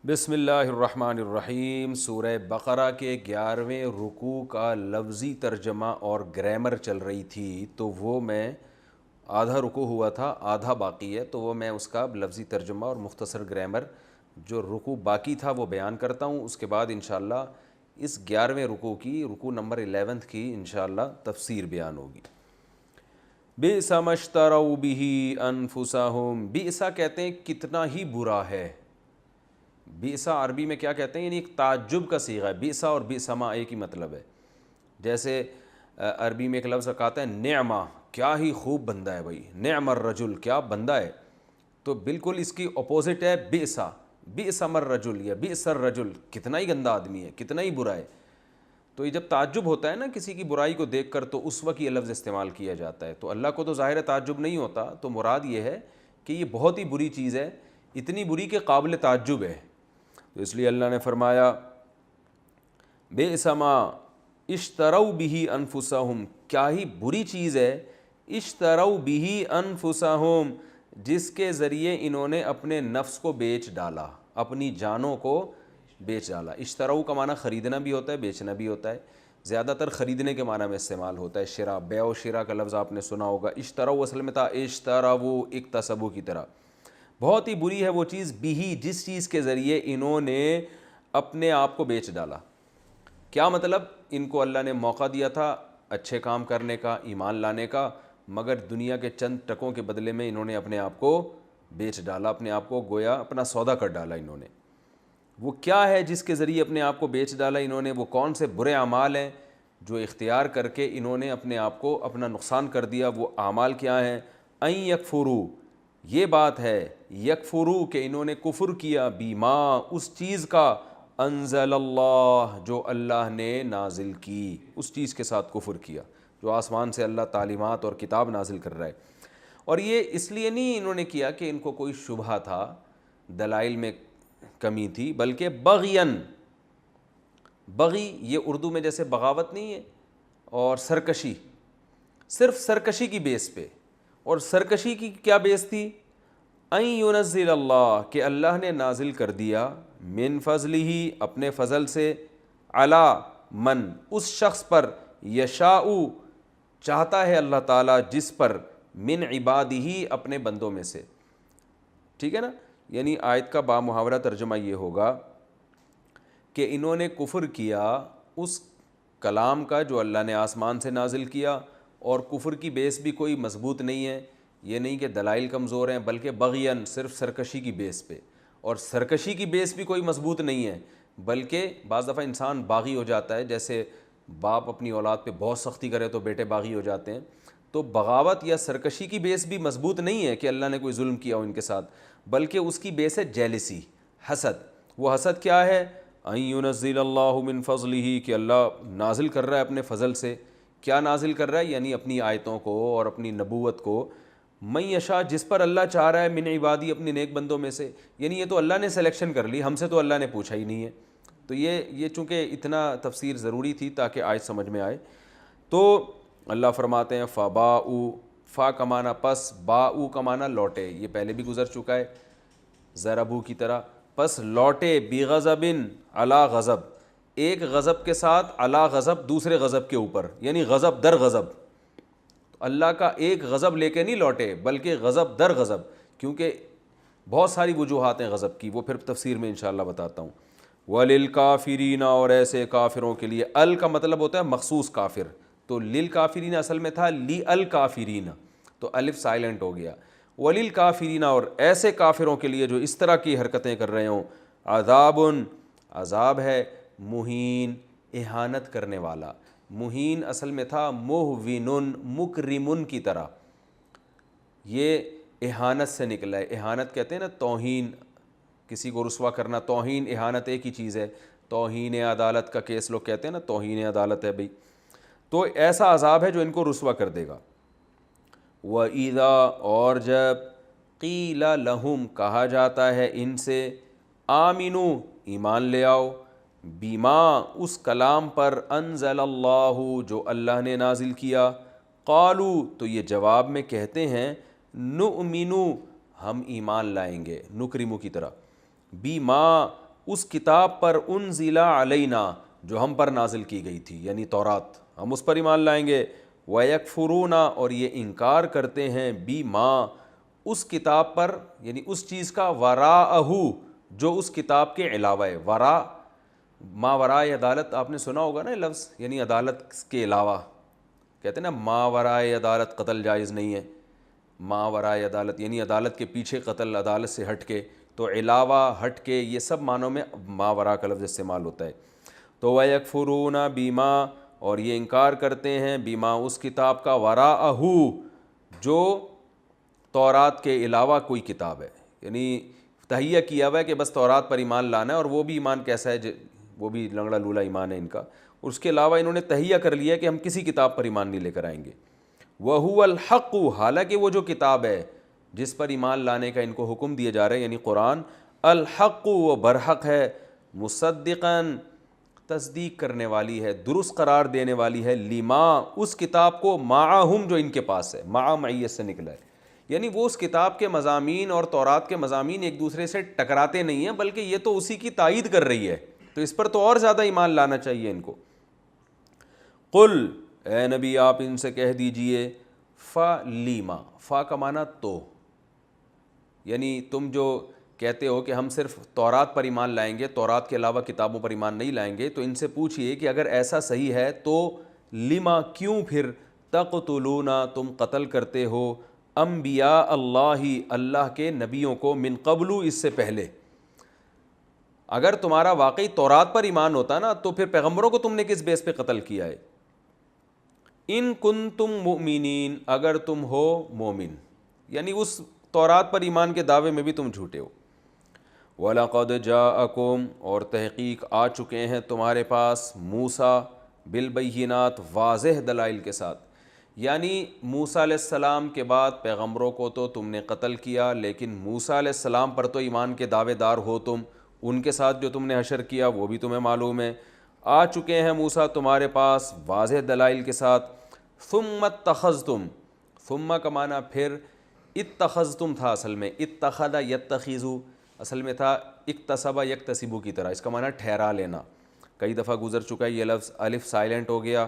بسم اللہ الرحمن الرحیم۔ سورہ بقرہ کے 11ویں رکوع کا لفظی ترجمہ اور گرامر چل رہی تھی، تو وہ میں آدھا رکوع ہوا تھا، آدھا باقی ہے، تو وہ میں اس کا لفظی ترجمہ اور مختصر گرامر جو رکوع باقی تھا وہ بیان کرتا ہوں۔ اس کے بعد انشاءاللہ اس 11ویں رکوع کی، رکوع نمبر 11 کی انشاءاللہ تفسیر بیان ہوگی۔ بئس ما اشتروا بہ انفسہم، بئس کہتے ہیں کتنا ہی برا ہے۔ بئسا عربی میں کیا کہتے ہیں، یعنی ایک تعجب کا صیغہ ہے۔ بئسا اور بئسما ایک ہی مطلب ہے۔ جیسے عربی میں ایک لفظ آتا ہے نعمہ، کیا ہی خوب بندہ ہے بھائی، نعم الرجل، کیا بندہ ہے، تو بالکل اس کی اپوزٹ ہے بئسا، بئسم الرجل یا بئس الرجل، کتنا ہی گندا آدمی ہے، کتنا ہی برا ہے۔ تو یہ جب تعجب ہوتا ہے نا کسی کی برائی کو دیکھ کر، تو اس وقت یہ لفظ استعمال کیا جاتا ہے۔ تو اللہ کو تو ظاہر تعجب نہیں ہوتا، تو مراد یہ ہے کہ یہ بہت ہی بری چیز ہے، اتنی بری کہ قابل تعجب ہے۔ تو اس لیے اللہ نے فرمایا بئس ما اشتروا بہ انفسہم، کیا ہی بری چیز ہے، اشتروا بہ انفسہم، جس کے ذریعے انہوں نے اپنے نفس کو بیچ ڈالا، اپنی جانوں کو بیچ ڈالا۔ اشتروا کا معنی خریدنا بھی ہوتا ہے، بیچنا بھی ہوتا ہے، زیادہ تر خریدنے کے معنی میں استعمال ہوتا ہے۔ شراء، بیع و شراء کا لفظ آپ نے سنا ہوگا۔ اشتروا اصل میں تھا اشتروا، اکتسبوا کی طرح۔ بہت ہی بری ہے وہ چیز، بھی، جس چیز کے ذریعے انہوں نے اپنے آپ کو بیچ ڈالا۔ کیا مطلب، ان کو اللہ نے موقع دیا تھا اچھے کام کرنے کا، ایمان لانے کا، مگر دنیا کے چند ٹکوں کے بدلے میں انہوں نے اپنے آپ کو بیچ ڈالا، اپنے آپ کو گویا اپنا سودا کر ڈالا انہوں نے۔ وہ کیا ہے جس کے ذریعے اپنے آپ کو بیچ ڈالا انہوں نے، وہ کون سے برے اعمال ہیں جو اختیار کر کے انہوں نے اپنے آپ کو اپنا نقصان کر دیا، وہ اعمال کیا ہیں؟ ان یکفروا، یہ بات ہے، یکفروا کہ انہوں نے کفر کیا، بیما، اس چیز کا، انزل اللہ، جو اللہ نے نازل کی، اس چیز کے ساتھ کفر کیا جو آسمان سے اللہ تعلیمات اور کتاب نازل کر رہا ہے۔ اور یہ اس لیے نہیں انہوں نے کیا کہ ان کو کوئی شبہہ تھا، دلائل میں کمی تھی، بلکہ بغین، بغی یہ اردو میں جیسے بغاوت نہیں ہے، اور سرکشی، صرف سرکشی کی بیس پہ۔ اور سرکشی کی کیا بیس تھی؟ ان ینزل اللہ، کہ اللہ نے نازل کر دیا، من فضلہ، اپنے فضل سے، علی من، اس شخص پر، یشاء، چاہتا ہے اللہ تعالیٰ جس پر، من عبادہ، اپنے بندوں میں سے۔ ٹھیک ہے نا، یعنی آیت کا بامحاورہ ترجمہ یہ ہوگا کہ انہوں نے کفر کیا اس کلام کا جو اللہ نے آسمان سے نازل کیا، اور کفر کی بیس بھی کوئی مضبوط نہیں ہے، یہ نہیں کہ دلائل کمزور ہیں، بلکہ بغین، صرف سرکشی کی بیس پہ۔ اور سرکشی کی بیس بھی کوئی مضبوط نہیں ہے، بلکہ بعض دفعہ انسان باغی ہو جاتا ہے، جیسے باپ اپنی اولاد پہ بہت سختی کرے تو بیٹے باغی ہو جاتے ہیں۔ تو بغاوت یا سرکشی کی بیس بھی مضبوط نہیں ہے کہ اللہ نے کوئی ظلم کیا ہو ان کے ساتھ، بلکہ اس کی بیس ہے جیلسی، حسد۔ وہ حسد کیا ہے؟ ان ینزل اللہ من فضلہ، کہ اللہ نازل کر رہا ہے اپنے فضل سے۔ کیا نازل کر رہا ہے؟ یعنی اپنی آیتوں کو اور اپنی نبوت کو، من یشاء، جس پر اللہ چاہ رہا ہے، من عبادی، اپنی نیک بندوں میں سے۔ یعنی یہ تو اللہ نے سلیکشن کر لی، ہم سے تو اللہ نے پوچھا ہی نہیں ہے۔ تو یہ چونکہ اتنا تفسیر ضروری تھی تاکہ آیت سمجھ میں آئے، تو اللہ فرماتے ہیں فباؤ، فا کا معنی پس، باؤ کا معنی لوٹے، یہ پہلے بھی گزر چکا ہے ضربو کی طرح، پس لوٹے، بغضب، علی غضب، ایک غضب کے ساتھ، علی غضب، دوسرے غضب کے اوپر، یعنی غضب در غضب۔ اللہ کا ایک غضب لے کے نہیں لوٹے، بلکہ غضب در غضب، کیونکہ بہت ساری وجوہات ہیں غضب کی، وہ پھر تفسیر میں انشاءاللہ بتاتا ہوں۔ وَلِلْكَافِرِينَ، اور ایسے کافروں کے لیے، ال کا مطلب ہوتا ہے مخصوص کافر، تو للکافرین اصل میں تھا لی الکافرین، تو الف سائلنٹ ہو گیا۔ وَلِلْكَافِرِينَ، اور ایسے کافروں کے لیے جو اس طرح کی حرکتیں کر رہے ہوں، عذابٌ، عذاب ہے، مہین، اہانت کرنے والا۔ مہین اصل میں تھا مہون، مکرمن کی طرح، یہ اہانت سے نکلا ہے۔ اہانت کہتے ہیں نا توہین، کسی کو رسوا کرنا، توہین اہانت ایک ہی چیز ہے۔ توہین عدالت کا کیس لوگ کہتے ہیں نا، توہین عدالت ہے بھئی، تو ایسا عذاب ہے جو ان کو رسوا کر دے گا۔ وَإِذَا، اور جب، قِيلَ لَهُمْ، کہا جاتا ہے ان سے، آمنو، ایمان لے آؤ، بیما، اس کلام پر، انزل اللہ، جو اللہ نے نازل کیا، قالو، تو یہ جواب میں کہتے ہیں، نؤمنو، ہم ایمان لائیں گے، نکرمو کی طرح، بیما، اس کتاب پر انزل علینا جو ہم پر نازل کی گئی تھی، یعنی تورات، ہم اس پر ایمان لائیں گے۔ وَيَكْفُرُونَ اور یہ انکار کرتے ہیں بِمَا اس کتاب پر، یعنی اس چیز کا، وراءہ جو اس کتاب کے علاوہ ہے۔ وراء، ما وراء عدالت آپ نے سنا ہوگا نا لفظ، یعنی عدالت کے علاوہ، کہتے ہیں نا ما وراء عدالت قتل جائز نہیں ہے، ما وراء عدالت یعنی عدالت کے پیچھے قتل، عدالت سے ہٹ کے، تو علاوہ، ہٹ کے، یہ سب معنوں میں ما وراء کا لفظ استعمال ہوتا ہے۔ تو وَيَكْفُرُونَ بِمَا اور یہ انکار کرتے ہیں بِمَا اس کتاب کا، وراءہ جو تورات کے علاوہ کوئی کتاب ہے، یعنی تہیہ کیا ہوا ہے کہ بس تورات پر ایمان لانا ہے، اور وہ بھی ایمان کیسا ہے، وہ بھی لنگڑا لولا ایمان ہے ان کا، اور اس کے علاوہ انہوں نے تہیہ کر لیا کہ ہم کسی کتاب پر ایمان نہیں لے کر آئیں گے۔ وَهُوَ الْحَقُّ حالانکہ وہ جو کتاب ہے جس پر ایمان لانے کا ان کو حکم دیا جا رہا ہے یعنی قرآن، الحق وہ برحق ہے، مصدقاً تصدیق کرنے والی ہے، درست قرار دینے والی ہے، لما اس کتاب کو، معہم جو ان کے پاس ہے، مع معیت سے نکلا ہے، یعنی وہ اس کتاب کے مضامین اور تورات کے مضامین ایک دوسرے سے ٹکراتے نہیں ہیں، بلکہ یہ تو اسی کی تائید کر رہی ہے، تو اس پر تو اور زیادہ ایمان لانا چاہیے ان کو۔ قل اے نبی آپ ان سے کہہ دیجئے، فلیما، فا کا معنی تو، یعنی تم جو کہتے ہو کہ ہم صرف تورات پر ایمان لائیں گے، تورات کے علاوہ کتابوں پر ایمان نہیں لائیں گے، تو ان سے پوچھئے کہ اگر ایسا صحیح ہے تو لما کیوں پھر تقتلون تم قتل کرتے ہو انبیاء اللہ اللہ کے نبیوں کو، من قبل اس سے پہلے۔ اگر تمہارا واقعی تورات پر ایمان ہوتا نا تو پھر پیغمبروں کو تم نے کس بیس پہ قتل کیا ہے؟ ان کنتم مؤمنین اگر تم ہو مومن، یعنی اس تورات پر ایمان کے دعوے میں بھی تم جھوٹے ہو۔ وَلَقَدْ جَاءَكُمْ اور تحقیق آ چکے ہیں تمہارے پاس موسیٰ بالبینات واضح دلائل کے ساتھ، یعنی موسیٰ علیہ السلام کے بعد پیغمبروں کو تو تم نے قتل کیا، لیکن موسیٰ علیہ السلام پر تو ایمان کے دعوے دار ہو تم، ان کے ساتھ جو تم نے حشر کیا وہ بھی تمہیں معلوم ہے۔ آ چکے ہیں موسیٰ تمہارے پاس واضح دلائل کے ساتھ۔ ثم اتخذتم، ثم کا معنی پھر، اتخذتم تھا اصل میں، اتخذ یتخذ اصل میں تھا اکتسب یکتسب کی طرح، اس کا معنی ٹھہرا لینا، کئی دفعہ گزر چکا ہے یہ لفظ، الف سائلنٹ ہو گیا۔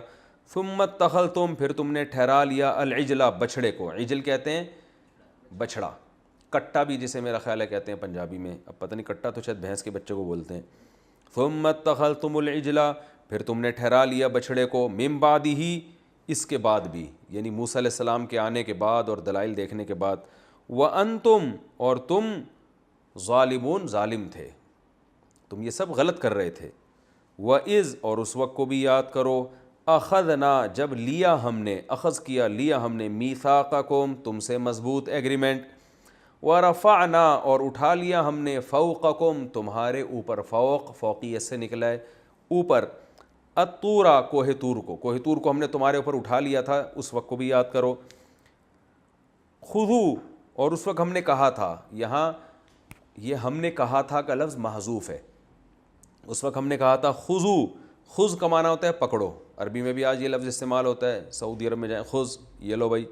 ثم اتخذتم پھر تم نے ٹھہرا لیا، العجل بچھڑے کو، عجل کہتے ہیں بچھڑا، کٹا بھی جسے میرا خیال ہے کہتے ہیں پنجابی میں، اب پتہ نہیں کٹا تو شاید بھینس کے بچے کو بولتے ہیں۔ ثم اتخذتم العجل پھر تم نے ٹھہرا لیا بچھڑے کو، من بعدہ اس کے بعد بھی، یعنی موسیٰ علیہ السلام کے آنے کے بعد اور دلائل دیکھنے کے بعد، وانتم اور تم ظالمون ظالم تھے، تم یہ سب غلط کر رہے تھے۔ وَإِذْ اور اس وقت کو بھی یاد کرو، اخذنا جب لیا ہم نے، اخذ کیا لیا ہم نے، میثاقکم تم سے مضبوط ایگریمنٹ، ورفعنا اور اٹھا لیا ہم نے، فوقکم تمہارے اوپر، فوق فوقیت سے نکلا ہے اوپر، الطورا کوہ طور کو، کوہ طور کو ہم نے تمہارے اوپر اٹھا لیا تھا، اس وقت کو بھی یاد کرو۔ خذو اور اس وقت ہم نے کہا تھا، یہاں یہ ہم نے کہا تھا کا لفظ محذوف ہے، اس وقت ہم نے کہا تھا خذو، خذ کا معنی ہوتا ہے پکڑو، عربی میں بھی آج یہ لفظ استعمال ہوتا ہے، سعودی عرب میں جائیں خذ، یہ لو بھائی،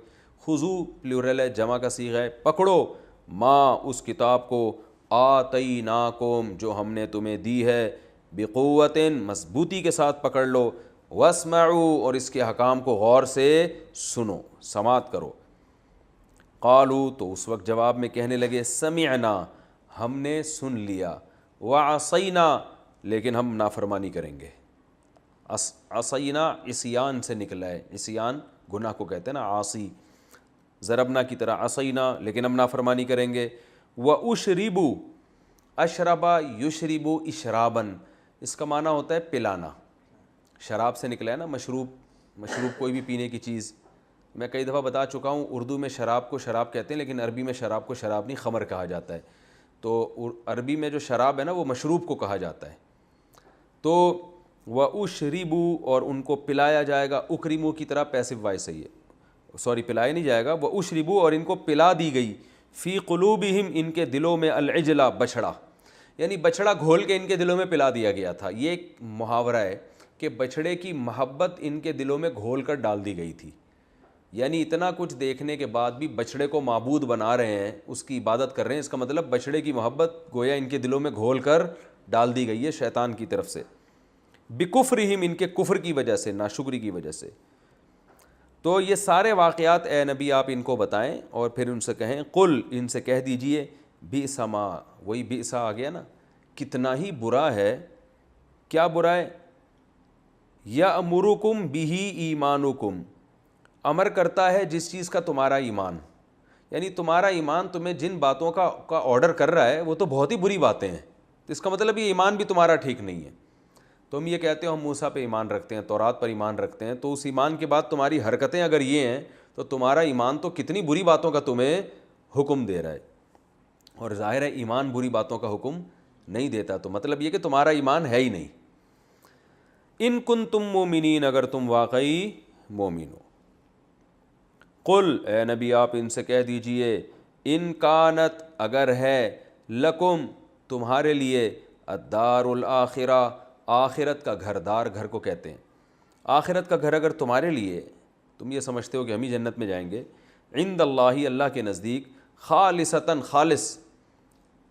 خذو پلورل ہے، جمع کا صیغہ ہے، پکڑو، ما اس کتاب کو، آتیناکم جو ہم نے تمہیں دی ہے، بقوت مضبوطی کے ساتھ پکڑ لو، واسمعوا اور اس کے حکام کو غور سے سنو، سماعت کرو۔ قالوا تو اس وقت جواب میں کہنے لگے، سمعنا ہم نے سن لیا، وعصینا لیکن ہم نافرمانی کریں گے۔ عصینا عصیان سے نکلا ہے، عصیان گناہ کو کہتے ہیں نا، عاصی، ضربنا کی طرح، عصینا لیکن ہم نافرمانی کریں گے۔ واشربوا اشربا یشربو اشرابن، اس کا معنی ہوتا ہے پلانا، شراب سے نکلا ہے نا، مشروب، مشروب کوئی بھی پینے کی چیز، میں کئی دفعہ بتا چکا ہوں اردو میں شراب کو شراب کہتے ہیں لیکن عربی میں شراب کو شراب نہیں، خمر کہا جاتا ہے، تو عربی میں جو شراب ہے نا وہ مشروب کو کہا جاتا ہے۔ تو وَأُشْرِبُوا اور ان کو پلایا جائے گا، اکرمو کی طرح پیسو وائس ہے یہ، سوری پلایا نہیں جائے گا، وَأُشْرِبُوا اور ان کو پلا دی گئی، فی قلوبہم ان کے دلوں میں، العجل بچھڑا، یعنی بچھڑا گھول کے ان کے دلوں میں پلا دیا گیا تھا۔ یہ ایک محاورہ ہے کہ بچھڑے کی محبت ان کے دلوں میں گھول کر ڈال دی گئی تھی، یعنی اتنا کچھ دیکھنے کے بعد بھی بچھڑے کو معبود بنا رہے ہیں، اس کی عبادت کر رہے ہیں، اس کا مطلب بچھڑے کی محبت گویا ان کے دلوں میں گھول کر ڈال دی گئی ہے شیطان کی طرف سے، بکفرہم، ان کے کفر کی وجہ سے، ناشکری کی وجہ سے۔ تو یہ سارے واقعات اے نبی آپ ان کو بتائیں اور پھر ان سے کہیں قل، ان سے کہہ دیجئے، بئس ما، وہی بئس آ گیا نا، کتنا ہی برا ہے۔ کیا برا ہے؟ یأمرکم بہ ایمانکم، امر کرتا ہے جس چیز کا تمہارا ایمان، یعنی تمہارا ایمان تمہیں جن باتوں کا آرڈر کر رہا ہے وہ تو بہت ہی بری باتیں ہیں، تو اس کا مطلب یہ ایمان بھی تمہارا ٹھیک نہیں ہے۔ تم یہ کہتے ہو ہم موسیٰ پہ ایمان رکھتے ہیں، تورات پر ایمان رکھتے ہیں، تو اس ایمان کے بعد تمہاری حرکتیں اگر یہ ہیں تو تمہارا ایمان تو کتنی بری باتوں کا تمہیں حکم دے رہا ہے، اور ظاہر ہے ایمان بری باتوں کا حکم نہیں دیتا، تو مطلب یہ کہ تمہارا ایمان ہے ہی نہیں۔ ان کنتم مومنین، اگر تم واقعی مومن ہو۔ قل، اے نبی آپ ان سے کہہ دیجئے، ان کانت، اگر ہے، لکم، تمہارے لیے، الدار الآخرہ، آخرت کا گھر، دار گھر کو کہتے ہیں، آخرت کا گھر اگر تمہارے لیے، تم یہ سمجھتے ہو کہ ہم ہی جنت میں جائیں گے، عند اللہ، اللہ کے نزدیک، خالصتاً، خالص،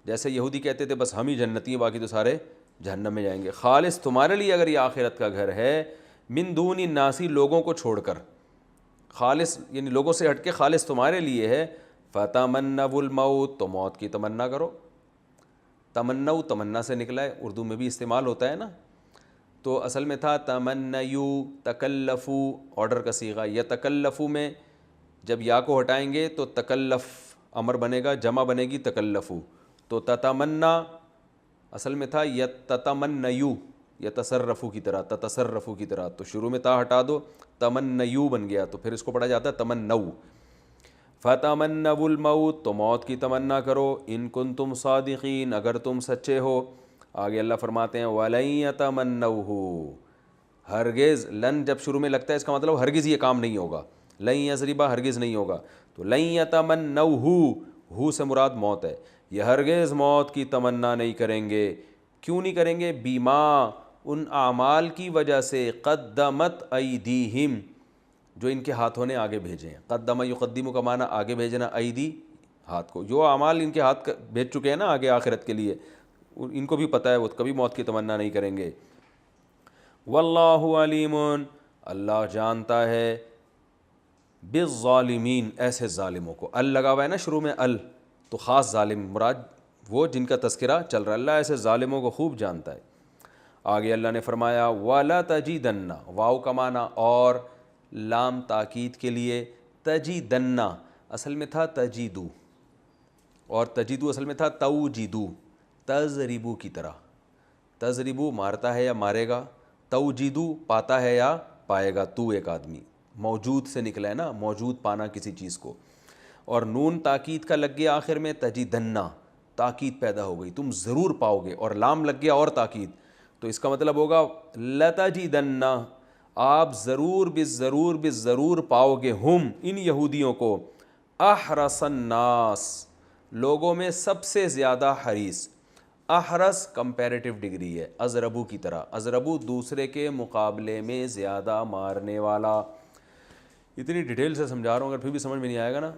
جیسے یہودی کہتے تھے بس ہم ہی جنتی ہیں باقی تو سارے جہنم میں جائیں گے، خالص تمہارے لیے اگر یہ آخرت کا گھر ہے، من دون الناس، لوگوں کو چھوڑ کر، خالص یعنی لوگوں سے ہٹ کے خالص تمہارے لیے ہے، فتمنوا الموت، تو موت کی تمنا کرو۔ تمنو تمنا سے نکلا ہے، اردو میں بھی استعمال ہوتا ہے نا، تو اصل میں تھا تمنیو، تکلفو، آرڈر کا صیغہ، یتکلفو میں جب یا کو ہٹائیں گے تو تکلف امر بنے گا، جمع بنے گی تکلفو، تو تتمنا اصل میں تھا یتتمنیو، یتصرفو کی طرح، تتصرفو کی طرح، تو شروع میں تا ہٹا دو، تمنیو بن گیا، تو پھر اس کو پڑھا جاتا ہے تمنو۔ فتمنوا الموت، تو موت کی تمنا کرو، ان کنتم صادقین، اگر تم سچے ہو۔ آگے اللہ فرماتے ہیں وَلَن يَتَمَنَّوْهُ، ہرگز، لن جب شروع میں لگتا ہے اس کا مطلب ہرگز یہ کام نہیں ہوگا، لن یضربا، ہرگز نہیں ہوگا، تو لن يَتَمَنَّوْهُ، ہو سے مراد موت ہے، یہ ہرگز موت کی تمنا نہیں کریں گے۔ کیوں نہیں کریں گے؟ بیما، ان اعمال کی وجہ سے، قدمت ایدیہم، جو ان کے ہاتھوں نے آگے بھیجے ہیں، قدم یقدم کا معنی آگے بھیجنا، ایدی ہاتھ کو، جو اعمال ان کے ہاتھ بھیج چکے ہیں نا آگے آخرت کے لیے، ان کو بھی پتہ ہے وہ کبھی موت کی تمنا نہیں کریں گے۔ واللہ علیم، اللہ جانتا ہے، بالظالمین، ایسے ظالموں کو، ال لگا ہوا ہے نا شروع میں، ال تو خاص ظالم مراد وہ جن کا تذکرہ چل رہا ہے، اللہ ایسے ظالموں کو خوب جانتا ہے۔ آگے اللہ نے فرمایا وَلَتَجِدَنَّ، واو کا معنی اور، لام تاکید کے لیے، تجیدن اصل میں تھا تجیدو، اور تجیدو اصل میں تھا توجیدو، تضربو کی طرح، تضربو مارتا ہے یا مارے گا، توجیدو پاتا ہے یا پائے گا، تو ایک آدمی، موجود سے نکلا ہے نا، موجود پانا کسی چیز کو، اور نون تاکید کا لگ گیا آخر میں، تجیدن، تاکید پیدا ہو گئی، تم ضرور پاؤ گے، اور لام لگ گیا اور تاکید، تو اس کا مطلب ہوگا لتجیدن، آپ ضرور بالضرور بالضرور پاؤ گے، ہم، ان یہودیوں کو، احرص الناس، لوگوں میں سب سے زیادہ حریص، احرص کمپیریٹیو ڈگری ہے، ازربو کی طرح، ازربو دوسرے کے مقابلے میں زیادہ مارنے والا۔ اتنی ڈیٹیل سے سمجھا رہا ہوں، اگر پھر بھی سمجھ میں نہیں آئے گا نا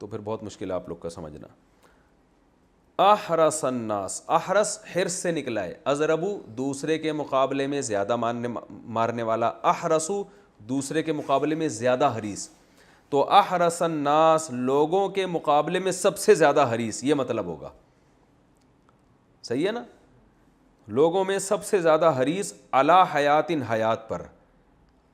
تو پھر بہت مشکل ہے آپ لوگ کا سمجھنا۔ احرص الناس، احرص حرص سے نکلا ہے، ازربو دوسرے کے مقابلے میں زیادہ مارنے والا، احرصو دوسرے کے مقابلے میں زیادہ حریص، تو احرص الناس لوگوں کے مقابلے میں سب سے زیادہ حریص، یہ مطلب ہوگا، صحیح ہے نا، لوگوں میں سب سے زیادہ حریص، علی حیات، حیات پر،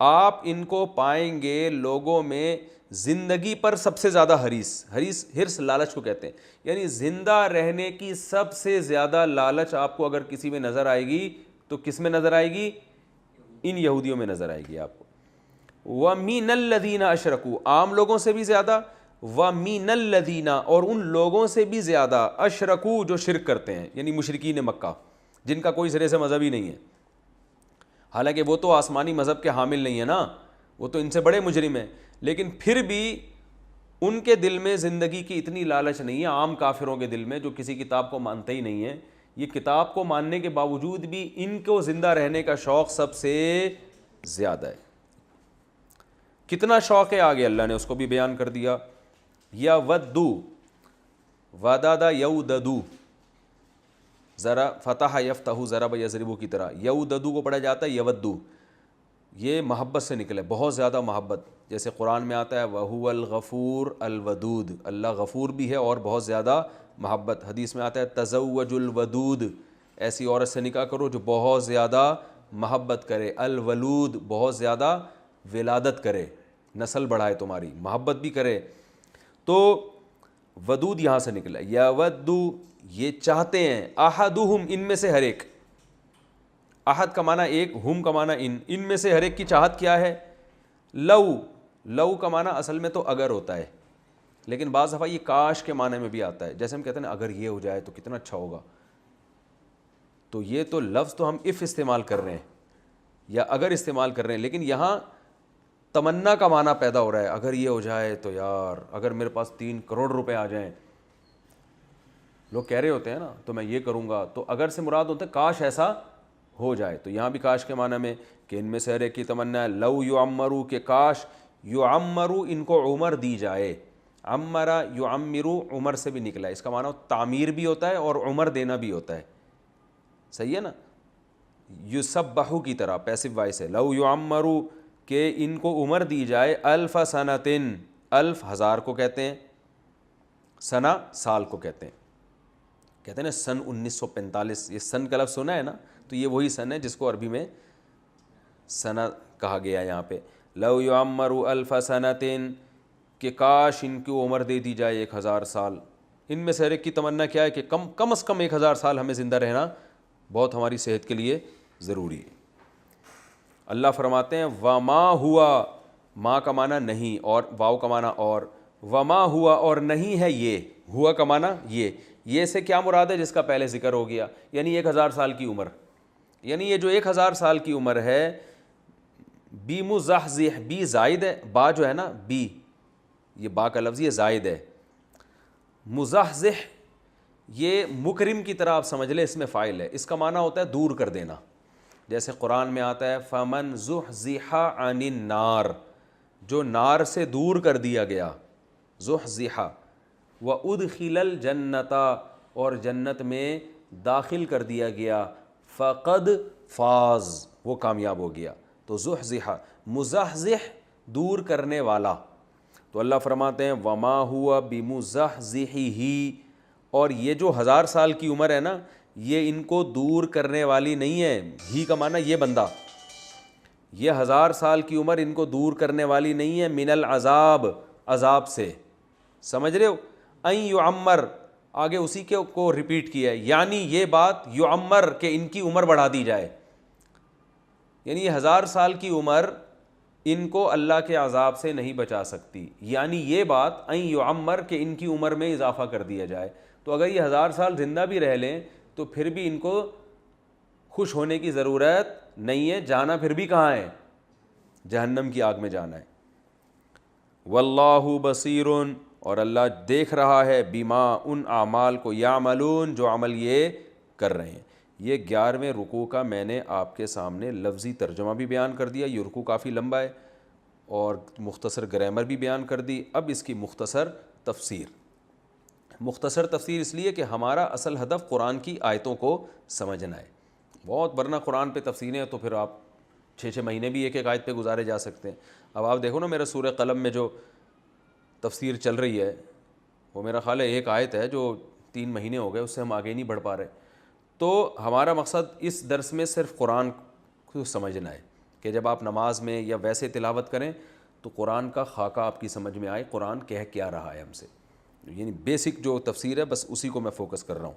آپ ان کو پائیں گے لوگوں میں زندگی پر سب سے زیادہ حریص، حریص حرص لالچ کو کہتے ہیں، یعنی زندہ رہنے کی سب سے زیادہ لالچ آپ کو اگر کسی میں نظر آئے گی تو کس میں نظر آئے گی؟ ان یہودیوں میں نظر آئے گی آپ کو۔ وَمِنَ الَّذِينَ أَشْرَكُوا، عام لوگوں سے بھی زیادہ، وَمِنَ الَّذِينَ، اور ان لوگوں سے بھی زیادہ، أَشْرَكُوا جو شرک کرتے ہیں، یعنی مشرکین مکہ، جن کا کوئی سرے سے مذہب ہی نہیں ہے، حالانکہ وہ تو آسمانی مذہب کے حامل نہیں ہے نا، وہ تو ان سے بڑے مجرم ہیں، لیکن پھر بھی ان کے دل میں زندگی کی اتنی لالچ نہیں ہے، عام کافروں کے دل میں جو کسی کتاب کو مانتے ہی نہیں ہیں، یہ کتاب کو ماننے کے باوجود بھی ان کو زندہ رہنے کا شوق سب سے زیادہ ہے۔ کتنا شوق ہے آگے اللہ نے اس کو بھی بیان کر دیا، یا ودو، ودادا یوددو، ذرا فتح یفتح ضرب یضرب کی طرح. یوددو کو پڑھا جاتا ہے یودو, یہ محبت سے نکلے, بہت زیادہ محبت. جیسے قرآن میں آتا ہے وَهُوَ الْغَفُورُ الْوَدُودُ, اللہ غفور بھی ہے اور بہت زیادہ محبت. حدیث میں آتا ہے تزوج الودود, ایسی عورت سے نکاح کرو جو بہت زیادہ محبت کرے. الولود, بہت زیادہ ولادت کرے, نسل بڑھائے تمہاری, محبت بھی کرے. تو ودود یہاں سے نکلا. یودو, یہ چاہتے ہیں, احدہم, ان میں سے ہر ایک. احد کا معنی ایک, ہم کا معنی ان میں سے ہر ایک کی چاہت کیا ہے. لو کا معنی اصل میں تو اگر ہوتا ہے, لیکن بعض دفعہ یہ کاش کے معنی میں بھی آتا ہے. جیسے ہم کہتے ہیں نا اگر یہ ہو جائے تو کتنا اچھا ہوگا, تو یہ تو لفظ تو ہم اف استعمال کر رہے ہیں یا اگر استعمال کر رہے ہیں, لیکن یہاں تمنا کا معنی پیدا ہو رہا ہے. اگر یہ ہو جائے تو یار, اگر میرے پاس 3 کروڑ روپے آ جائیں, لوگ کہہ رہے ہوتے ہیں نا تو میں یہ کروں گا, تو اگر سے مراد ہوتا ہے کاش ایسا ہو جائے. تو یہاں بھی کاش کے معنی میں کہ ان میں سے ہر ایک کی تمنا ہے. لو یعمرو, کہ کاش یعمرو, ان کو عمر دی جائے. عمرا یعمرو, عمر سے بھی نکلا ہے. اس کا معنی تعمیر بھی ہوتا ہے اور عمر دینا بھی ہوتا ہے. صحیح ہے نا, یسبحو کی طرح پیسو وائس ہے. لو یعمرو, کہ ان کو عمر دی جائے. الف سنتن, الف ہزار کو کہتے ہیں, سنہ سال کو کہتے ہیں. کہتے ہیں نا سن 1945, یہ سن کا لفظ سنا ہے نا, تو یہ وہی سن ہے جس کو عربی میں سنہ کہا گیا یہاں پہ. لو یعمرو الف سنتن, کہ کاش ان کو عمر دے دی جائے 1000 سال. ان میں سے ہر ایک کی تمنا کیا ہے کہ کم از کم 1000 سال ہمیں زندہ رہنا بہت ہماری صحت کے لیے ضروری ہے. اللہ فرماتے ہیں وما ہوا, ما کا معنی نہیں اور واو کا معنی اور, وما ہوا, اور نہیں ہے یہ. ہوا کا معنی یہ سے کیا مراد ہے, جس کا پہلے ذکر ہو گیا, یعنی 1000 سال کی عمر. یعنی یہ جو 1000 سال کی عمر ہے, بی مزحزح, بی زائد ہے, با جو ہے نا بی, یہ با کا لفظ یہ زائد ہے. مزحزح یہ مکرم کی طرح آپ سمجھ لیں, اس میں فاعل ہے. اس کا معنی ہوتا ہے دور کر دینا. جیسے قرآن میں آتا ہے فمن زحزح عن النار, جو نار سے دور کر دیا گیا. زحزح وادخل الجنت, اور جنت میں داخل کر دیا گیا. فقد فاز, وہ کامیاب ہو گیا. تو زحزح, مزحزح, دور کرنے والا. تو اللہ فرماتے ہیں وما ہوا بمزحزحہ, اور یہ جو 1000 سال کی عمر ہے نا, یہ ان کو دور کرنے والی نہیں ہے. ہی کا معنی یہ بندہ, یہ 1000 سال کی عمر ان کو دور کرنے والی نہیں ہے. من العذاب, عذاب سے. سمجھ رہے ہو, این یعمر, آگے اسی کے کو ریپیٹ کیا ہے, یعنی یہ بات یعمر کہ ان کی عمر بڑھا دی جائے. یعنی یہ 1000 سال کی عمر ان کو اللہ کے عذاب سے نہیں بچا سکتی. یعنی یہ بات این یعمر کہ ان کی عمر میں اضافہ کر دیا جائے. تو اگر یہ 1000 سال زندہ بھی رہ لیں تو پھر بھی ان کو خوش ہونے کی ضرورت نہیں ہے. جانا پھر بھی کہاں ہے, جہنم کی آگ میں جانا ہے. واللہ بصیر, اور اللہ دیکھ رہا ہے, بما, ان اعمال کو, یعملون, جو عمل یہ کر رہے ہیں. یہ 11ویں رکوع کا میں نے آپ کے سامنے لفظی ترجمہ بھی بیان کر دیا. یہ رکوع کافی لمبا ہے اور مختصر گرامر بھی بیان کر دی. اب اس کی مختصر تفسیر. مختصر تفسیر اس لیے کہ ہمارا اصل ہدف قرآن کی آیتوں کو سمجھنا ہے. بہت ورنہ قرآن پہ تفسیریں ہیں تو پھر آپ 6 مہینے بھی ایک آیت پہ گزارے جا سکتے ہیں. اب آپ دیکھو نا میرا سورہ قلم میں جو تفسیر چل رہی ہے وہ میرا خیال ہے ایک آیت ہے جو 3 مہینے ہو گئے, اس سے ہم آگے نہیں بڑھ پا رہے. تو ہمارا مقصد اس درس میں صرف قرآن کو سمجھنا ہے کہ جب آپ نماز میں یا ویسے تلاوت کریں تو قرآن کا خاکہ آپ کی سمجھ میں آئے, قرآن کہہ کیا رہا ہے ہم سے. یعنی بیسک جو تفسیر ہے بس اسی کو میں فوکس کر رہا ہوں.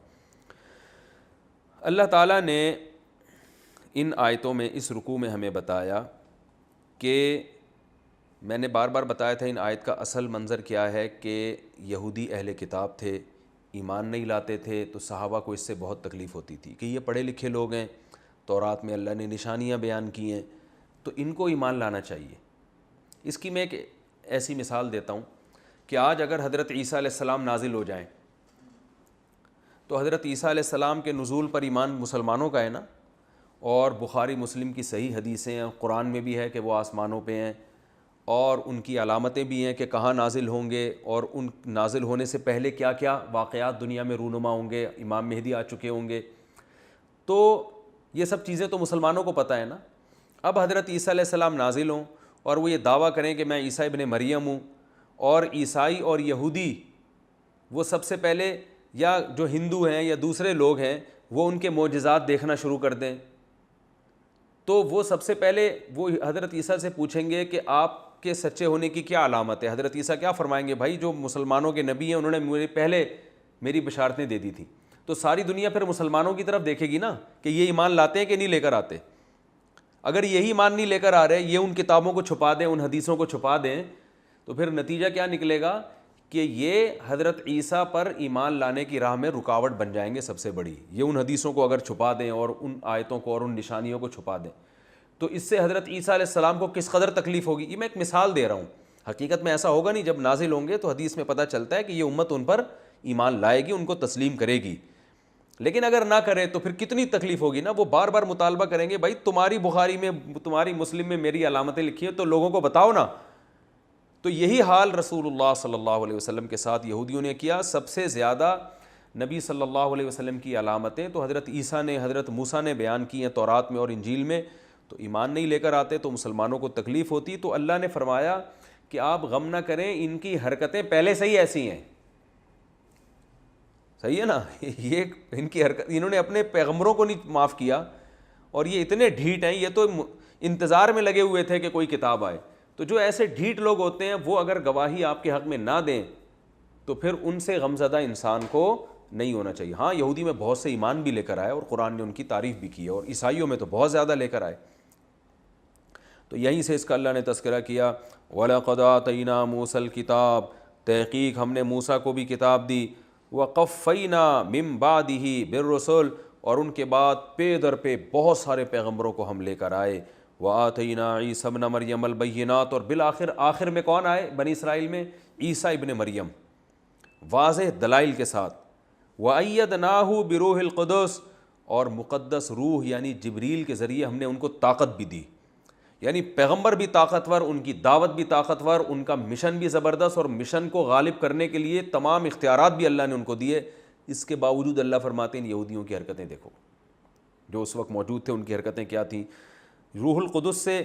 اللہ تعالیٰ نے ان آیتوں میں, اس رکوع میں ہمیں بتایا کہ, میں نے بار بار بتایا تھا ان آیت کا اصل منظر کیا ہے کہ یہودی اہل کتاب تھے, ایمان نہیں لاتے تھے, تو صحابہ کو اس سے بہت تکلیف ہوتی تھی کہ یہ پڑھے لکھے لوگ ہیں, تورات میں اللہ نے نشانیاں بیان کی ہیں, تو ان کو ایمان لانا چاہیے. اس کی میں ایک ایسی مثال دیتا ہوں کہ آج اگر حضرت عیسیٰ علیہ السلام نازل ہو جائیں تو حضرت عیسیٰ علیہ السلام کے نزول پر ایمان مسلمانوں کا ہے نا, اور بخاری مسلم کی صحیح حدیثیں ہیں, قرآن میں بھی ہے کہ وہ آسمانوں پہ ہیں, اور ان کی علامتیں بھی ہیں کہ کہاں نازل ہوں گے, اور ان نازل ہونے سے پہلے کیا کیا واقعات دنیا میں رونما ہوں گے, امام مہدی آ چکے ہوں گے. تو یہ سب چیزیں تو مسلمانوں کو پتہ ہے نا. اب حضرت عیسیٰ علیہ السلام نازل ہوں اور وہ یہ دعویٰ کریں کہ میں عیسیٰ ابن مریم ہوں, اور عیسائی اور یہودی وہ سب سے پہلے, یا جو ہندو ہیں یا دوسرے لوگ ہیں, وہ ان کے معجزات دیکھنا شروع کر دیں, تو وہ سب سے پہلے وہ حضرت عیسیٰ سے پوچھیں گے کہ آپ کے سچے ہونے کی کیا علامت ہے. حضرت عیسیٰ کیا فرمائیں گے, بھائی جو مسلمانوں کے نبی ہیں انہوں نے مجھے پہلے میری بشارتیں دے دی تھیں. تو ساری دنیا پھر مسلمانوں کی طرف دیکھے گی نا کہ یہ ایمان لاتے ہیں کہ نہیں لے کر آتے. اگر یہی ایمان نہیں لے کر آ رہے, یہ ان کتابوں کو چھپا دیں, ان حدیثوں کو چھپا دیں, تو پھر نتیجہ کیا نکلے گا کہ یہ حضرت عیسیٰ پر ایمان لانے کی راہ میں رکاوٹ بن جائیں گے سب سے بڑی. یہ ان حدیثوں کو اگر چھپا دیں اور ان آیتوں کو اور ان نشانیوں کو چھپا دیں, تو اس سے حضرت عیسیٰ علیہ السلام کو کس قدر تکلیف ہوگی. یہ میں ایک مثال دے رہا ہوں, حقیقت میں ایسا ہوگا نہیں. جب نازل ہوں گے تو حدیث میں پتہ چلتا ہے کہ یہ امت ان پر ایمان لائے گی, ان کو تسلیم کرے گی. لیکن اگر نہ کرے تو پھر کتنی تکلیف ہوگی نا. وہ بار بار مطالبہ کریں گے, بھائی تمہاری بخاری میں, تمہاری مسلم میں میری علامتیں لکھی ہیں تو لوگوں کو بتاؤ نا. تو یہی حال رسول اللہ صلی اللہ علیہ وسلم کے ساتھ یہودیوں نے کیا. سب سے زیادہ نبی صلی اللہ علیہ وسلم کی علامتیں تو حضرت عیسیٰ نے, حضرت موسیٰ نے بیان کی ہیں تورات میں اور انجیل میں. تو ایمان نہیں لے کر آتے تو مسلمانوں کو تکلیف ہوتی. تو اللہ نے فرمایا کہ آپ غم نہ کریں, ان کی حرکتیں پہلے سے ہی ایسی ہیں. صحیح ہے نا. یہ ان کی حرکت, انہوں نے اپنے پیغمبروں کو نہیں معاف کیا, اور یہ اتنے ڈھیٹ ہیں, یہ تو انتظار میں لگے ہوئے تھے کہ کوئی کتاب آئے. تو جو ایسے ڈھیٹ لوگ ہوتے ہیں وہ اگر گواہی آپ کے حق میں نہ دیں تو پھر ان سے غمزدہ انسان کو نہیں ہونا چاہیے. ہاں یہودی میں بہت سے ایمان بھی لے کر آئے اور قرآن نے ان کی تعریف بھی کی ہے, اور عیسائیوں میں تو بہت زیادہ لے کر آئے. تو یہیں سے اس کا اللہ نے تذکرہ کیا, وَلَقَدْ آتَيْنَا مُوسَى الْكِتَابَ, تحقیق ہم نے موسیٰ کو بھی کتاب دی, وَقَفَّيْنَا مِن بَعْدِهِ بِالرُّسُلِ, اور ان کے بعد پے در پہ بہت سارے پیغمبروں کو ہم لے کر آئے. وَآتَيْنَا عِيسَى ابْنَ مَرْيَمَ الْبَيِّنَاتِ, اور بالآخر آخر میں کون آئے بنی اسرائیل میں؟ عیسیٰ ابن مریم, واضح دلائل کے ساتھ. وَأَيَّدْنَاهُ بِرُوحِ الْقُدُسِ, اور مقدس روح یعنی جبریل کے ذریعے ہم نے ان کو طاقت بھی دی. یعنی پیغمبر بھی طاقتور, ان کی دعوت بھی طاقتور, ان کا مشن بھی زبردست, اور مشن کو غالب کرنے کے لیے تمام اختیارات بھی اللہ نے ان کو دیے. اس کے باوجود اللہ فرماتے ہیں یہودیوں کی حرکتیں دیکھو, جو اس وقت موجود تھے ان کی حرکتیں کیا تھیں. روح القدس سے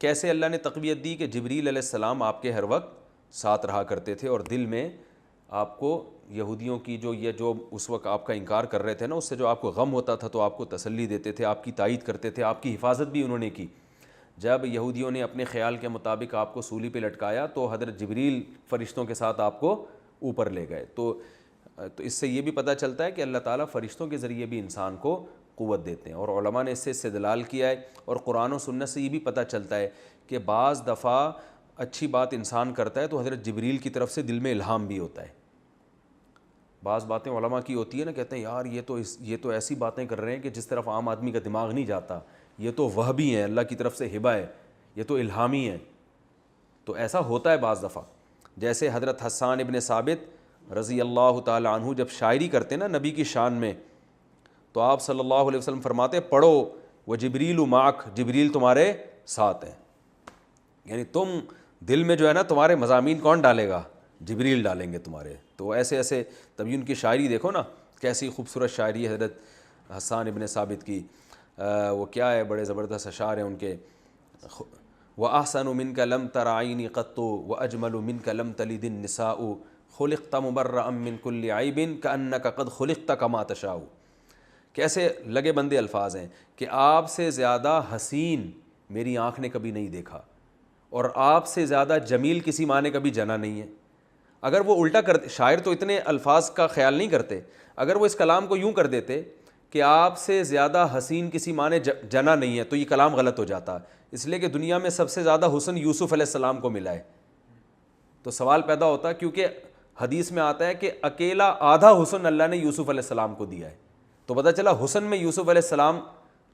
کیسے اللہ نے تقویت دی کہ جبریل علیہ السلام آپ کے ہر وقت ساتھ رہا کرتے تھے, اور دل میں آپ کو یہودیوں کی جو اس وقت آپ کا انکار کر رہے تھے نا, اس سے جو آپ کو غم ہوتا تھا تو آپ کو تسلی دیتے تھے, آپ کی تائید کرتے تھے, آپ کی حفاظت بھی انہوں نے کی. جب یہودیوں نے اپنے خیال کے مطابق آپ کو سولی پہ لٹکایا تو حضرت جبریل فرشتوں کے ساتھ آپ کو اوپر لے گئے. تو اس سے یہ بھی پتہ چلتا ہے کہ اللہ تعالیٰ فرشتوں کے ذریعے بھی انسان کو قوت دیتے ہیں, اور علماء نے اس سے استدلال کیا ہے. اور قرآن و سنت سے یہ بھی پتہ چلتا ہے کہ بعض دفعہ اچھی بات انسان کرتا ہے تو حضرت جبریل کی طرف سے دل میں الہام بھی ہوتا ہے. بعض باتیں علماء کی ہوتی ہیں نا, کہتے ہیں یار یہ تو ایسی باتیں کر رہے ہیں کہ جس طرف عام آدمی کا دماغ نہیں جاتا, یہ تو وہبی ہیں, اللہ کی طرف سے ہبہ ہے, یہ تو الہامی ہے. تو ایسا ہوتا ہے بعض دفعہ. جیسے حضرت حسان ابن ثابت رضی اللہ تعالی عنہ جب شاعری کرتے نا نبی کی شان میں, تو آپ صلی اللہ علیہ وسلم فرماتے پڑھو وہ جبریل معک, جبریل تمہارے ساتھ ہیں. یعنی تم دل میں جو ہے نا تمہارے مضامین کون ڈالے گا؟ جبریل ڈالیں گے تمہارے. تو ایسے ایسے تبھی ان کی شاعری دیکھو نا, کیسی خوبصورت شاعری ہے حضرت حسان ابن ثابت کی. وہ کیا ہے, بڑے زبردست اشعار ہیں ان کے. وَأَحْسَنُ مِنْكَ لَمْ تَرَ عَيْنِي قَطُّ وَأَجْمَلُ مِنْكَ لَمْ تَلِدِ النِّسَاءُ خُلِقْتَ مُبَرَّأً مِنْ كُلِّ عَيْبٍ كَأَنَّكَ قَدْ خُلِقْتَ كَمَا تَشَاءُ. کیسے لگے بندے الفاظ ہیں کہ آپ سے زیادہ حسین میری آنکھ نے کبھی نہیں دیکھا, اور آپ سے زیادہ جمیل کسی ماں نے کبھی جنا نہیں ہے. اگر وہ الٹا کرتے, شاعر تو اتنے الفاظ کا خیال نہیں کرتے, اگر وہ اس کلام کو یوں کر دیتے کہ آپ سے زیادہ حسین کسی ماں نے جنا نہیں ہے, تو یہ کلام غلط ہو جاتا. اس لیے کہ دنیا میں سب سے زیادہ حسن یوسف علیہ السلام کو ملا ہے. تو سوال پیدا ہوتا, کیونکہ حدیث میں آتا ہے کہ اکیلا آدھا حسن اللہ نے یوسف علیہ السلام کو دیا ہے. تو پتہ چلا حسن میں یوسف علیہ السلام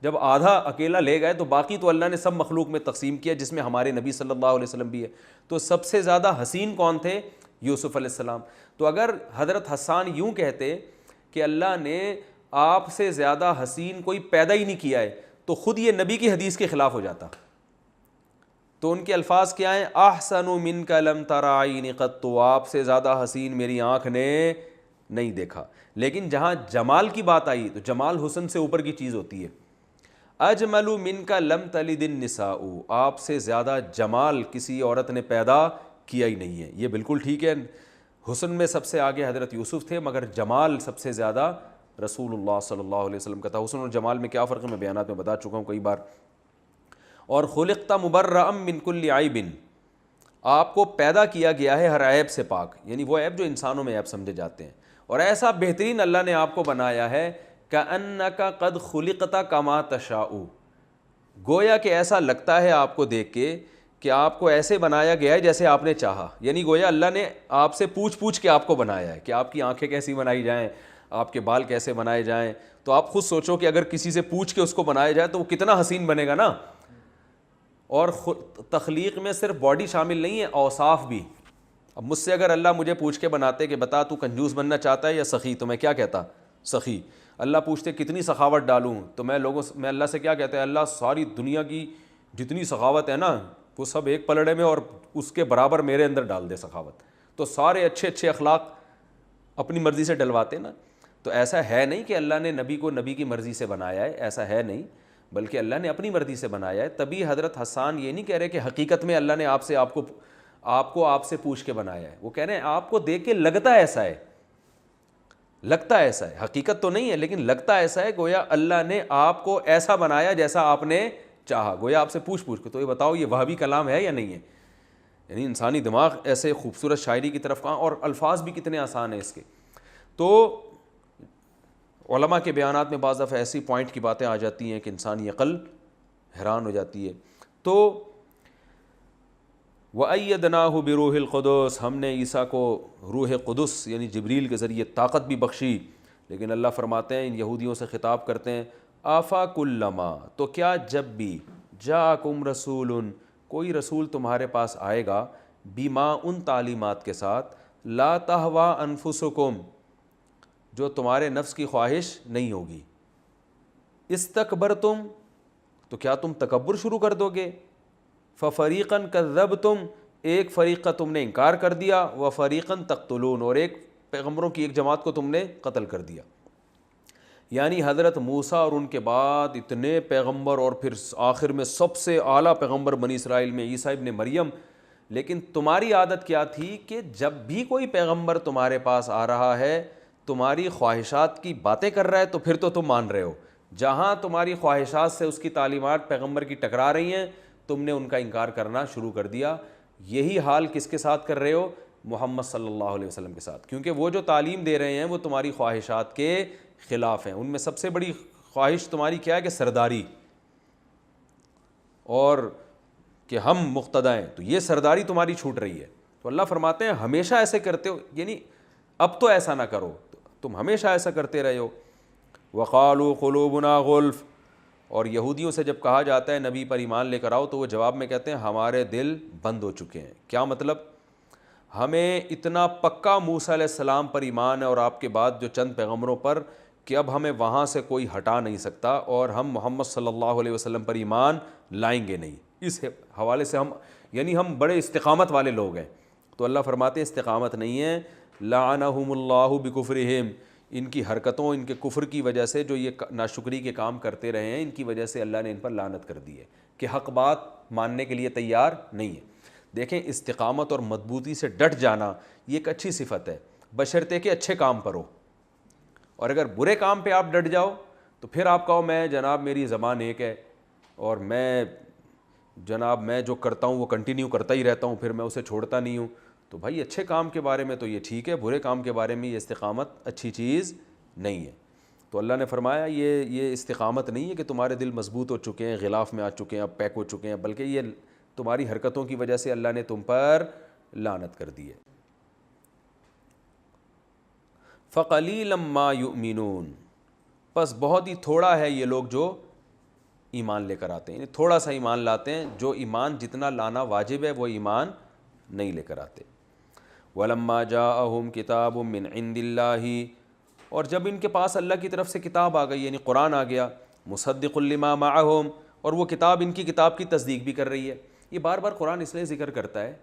جب آدھا اکیلا لے گئے تو باقی تو اللہ نے سب مخلوق میں تقسیم کیا, جس میں ہمارے نبی صلی اللہ علیہ وسلم بھی ہے. تو سب سے زیادہ حسین کون تھے؟ یوسف علیہ السلام. تو اگر حضرت حسان یوں کہتے کہ اللہ نے آپ سے زیادہ حسین کوئی پیدا ہی نہیں کیا ہے, تو خود یہ نبی کی حدیث کے خلاف ہو جاتا. تو ان کے الفاظ کیا ہیں؟ احسن منک لم تر عینی قط, آپ سے زیادہ حسین میری آنکھ نے نہیں دیکھا. لیکن جہاں جمال کی بات آئی تو جمال حسن سے اوپر کی چیز ہوتی ہے. اجمل منک لم تلد النساء، آپ سے زیادہ جمال کسی عورت نے پیدا کیا ہی نہیں ہے. یہ بالکل ٹھیک ہے، حسن میں سب سے آگے حضرت یوسف تھے، مگر جمال سب سے زیادہ رسول اللہ صلی اللہ علیہ وسلم کا تھا. حسن اور جمال میں کیا فرق ہے میں بیانات میں بتا چکا ہوں کئی بار. اور خلقت مبرأ من کل عیب، آپ کو پیدا کیا گیا ہے ہر عیب سے پاک، یعنی وہ عیب جو انسانوں میں عیب سمجھے جاتے ہیں. اور ایسا بہترین اللہ نے آپ کو بنایا ہے کأنک قد خلقت کما تشاء، گویا کہ ایسا لگتا ہے آپ کو دیکھ کے کہ آپ کو ایسے بنایا گیا ہے جیسے آپ نے چاہا. یعنی گویا اللہ نے آپ سے پوچھ کے آپ کو بنایا ہے کہ آپ کی آنکھیں کیسی بنائی جائیں، آپ کے بال کیسے بنائے جائیں. تو آپ خود سوچو کہ اگر کسی سے پوچھ کے اس کو بنایا جائے تو وہ کتنا حسین بنے گا نا. اور تخلیق میں صرف باڈی شامل نہیں ہے، اوصاف بھی. اب مجھ سے اگر اللہ مجھے پوچھ کے بناتے کہ بتا تو کنجوس بننا چاہتا ہے یا سخی، تو میں کیا کہتا؟ سخی. اللہ پوچھتے کتنی سخاوت ڈالوں، تو میں اللہ سے کیا کہتا ہے؟ اللہ ساری دنیا کی جتنی سخاوت ہے نا وہ سب ایک پلڑے میں اور اس کے برابر میرے اندر ڈال دے سخاوت. تو سارے اچھے اچھے اخلاق اپنی مرضی سے ڈلواتے نا. تو ایسا ہے نہیں کہ اللہ نے نبی کو نبی کی مرضی سے بنایا ہے، ایسا ہے نہیں، بلکہ اللہ نے اپنی مرضی سے بنایا ہے. تبھی حضرت حسان یہ نہیں کہہ رہے کہ حقیقت میں اللہ نے آپ سے پوچھ کے بنایا ہے. وہ کہہ رہے ہیں آپ کو دیکھ کے لگتا ایسا ہے، لگتا ایسا ہے، حقیقت تو نہیں ہے لیکن لگتا ایسا ہے. گویا اللہ نے آپ کو ایسا بنایا جیسا آپ نے چاہا، گویا آپ سے پوچھ کے. تو یہ بتاؤ یہ وہابی کلام ہے یا نہیں ہے؟ یعنی انسانی دماغ ایسے خوبصورت شاعری کی طرف کہاں، اور الفاظ بھی کتنے آسان ہیں اس کے. تو علماء کے بیانات میں بعض دفعہ ایسی پوائنٹ کی باتیں آ جاتی ہیں کہ انسانی عقل حیران ہو جاتی ہے. تو وَأَيَّدْنَاهُ بِرُوحِ الْقُدُسِ، ہم نے عیسیٰ کو روح قدس یعنی جبریل کے ذریعے طاقت بھی بخشی. لیکن اللہ فرماتے ہیں، ان یہودیوں سے خطاب کرتے ہیں، آفَكُلَّمَا، تو کیا جب بھی جاءکم رسول، کوئی رسول تمہارے پاس آئے گا، بما، ان تعلیمات کے ساتھ، لا تہوا انفسکم، جو تمہارے نفس کی خواہش نہیں ہوگی، استکبرتم، تو کیا تم تکبر شروع کر دو گے، ففریقاً کذبتم، ایک فریق کا تم نے انکار کر دیا، وفریقاً تقتلون، اور ایک پیغمبروں کی ایک جماعت کو تم نے قتل کر دیا. یعنی حضرت موسیٰ اور ان کے بعد اتنے پیغمبر، اور پھر آخر میں سب سے اعلیٰ پیغمبر بنی اسرائیل میں عیسیٰ ابن مریم. لیکن تمہاری عادت کیا تھی کہ جب بھی کوئی پیغمبر تمہارے پاس آ رہا ہے، تمہاری خواہشات کی باتیں کر رہا ہے، تو پھر تو تم مان رہے ہو. جہاں تمہاری خواہشات سے اس کی تعلیمات پیغمبر کی ٹکرا رہی ہیں، تم نے ان کا انکار کرنا شروع کر دیا. یہی حال کس کے ساتھ کر رہے ہو؟ محمد صلی اللہ علیہ وسلم کے ساتھ. کیونکہ وہ جو تعلیم دے رہے ہیں وہ تمہاری خواہشات کے خلاف ہیں. ان میں سب سے بڑی خواہش تمہاری کیا ہے؟ کہ سرداری، اور کہ ہم مقتدی ہیں. تو یہ سرداری تمہاری چھوٹ رہی ہے. تو اللہ فرماتے ہیں ہمیشہ ایسے کرتے ہو، یعنی اب تو ایسا نہ کرو، تم ہمیشہ ایسا کرتے رہے ہو. وقالوا قلوبنا غلف، اور یہودیوں سے جب کہا جاتا ہے نبی پر ایمان لے کر آؤ، تو وہ جواب میں کہتے ہیں ہمارے دل بند ہو چکے ہیں. کیا مطلب؟ ہمیں اتنا پکا موسیٰ علیہ السلام پر ایمان ہے اور آپ کے بعد جو چند پیغمبروں پر، کہ اب ہمیں وہاں سے کوئی ہٹا نہیں سکتا، اور ہم محمد صلی اللہ علیہ وسلم پر ایمان لائیں گے نہیں. اس حوالے سے ہم بڑے استقامت والے لوگ ہیں. تو اللہ فرماتے ہیں استقامت نہیں ہے. لعنہم اللہ بکفرہم، ان کی حرکتوں، ان کے کفر کی وجہ سے، جو یہ ناشکری کے کام کرتے رہے ہیں، ان کی وجہ سے اللہ نے ان پر لعنت کر دی ہے کہ حق بات ماننے کے لیے تیار نہیں ہے. دیکھیں استقامت اور مضبوطی سے ڈٹ جانا یہ ایک اچھی صفت ہے، بشرطے کہ اچھے کام پر ہو. اور اگر برے کام پہ آپ ڈٹ جاؤ تو پھر آپ کہو میں جناب میری زبان ایک ہے اور میں جو کرتا ہوں وہ کنٹینیو کرتا ہی رہتا ہوں، پھر میں اسے چھوڑتا نہیں ہوں. تو بھائی اچھے کام کے بارے میں تو یہ ٹھیک ہے، برے کام کے بارے میں یہ استقامت اچھی چیز نہیں ہے. تو اللہ نے فرمایا یہ استقامت نہیں ہے کہ تمہارے دل مضبوط ہو چکے ہیں، غلاف میں آ چکے ہیں، اب پیک ہو چکے ہیں، بلکہ یہ تمہاری حرکتوں کی وجہ سے اللہ نے تم پر لعنت کر دی ہے. فَقَلِيلًا مَا يُؤْمِنُونَ، پس بہت ہی تھوڑا ہے یہ لوگ جو ایمان لے کر آتے ہیں، یعنی تھوڑا سا ایمان لاتے ہیں. جو ایمان جتنا لانا واجب ہے وہ ایمان نہیں لے کر آتے. وَلَمَّا جَاءَهُمْ كِتَابٌ مِّنْ عِندِ اللَّهِ، اور جب ان کے پاس اللہ کی طرف سے کتاب آ گئی، یعنی قرآن آ گیا، مُصَدِّقٌ لِّمَا مَعَهُمْ، اور وہ کتاب ان کی کتاب کی تصدیق بھی کر رہی ہے. یہ بار بار قرآن اس لیے ذکر کرتا ہے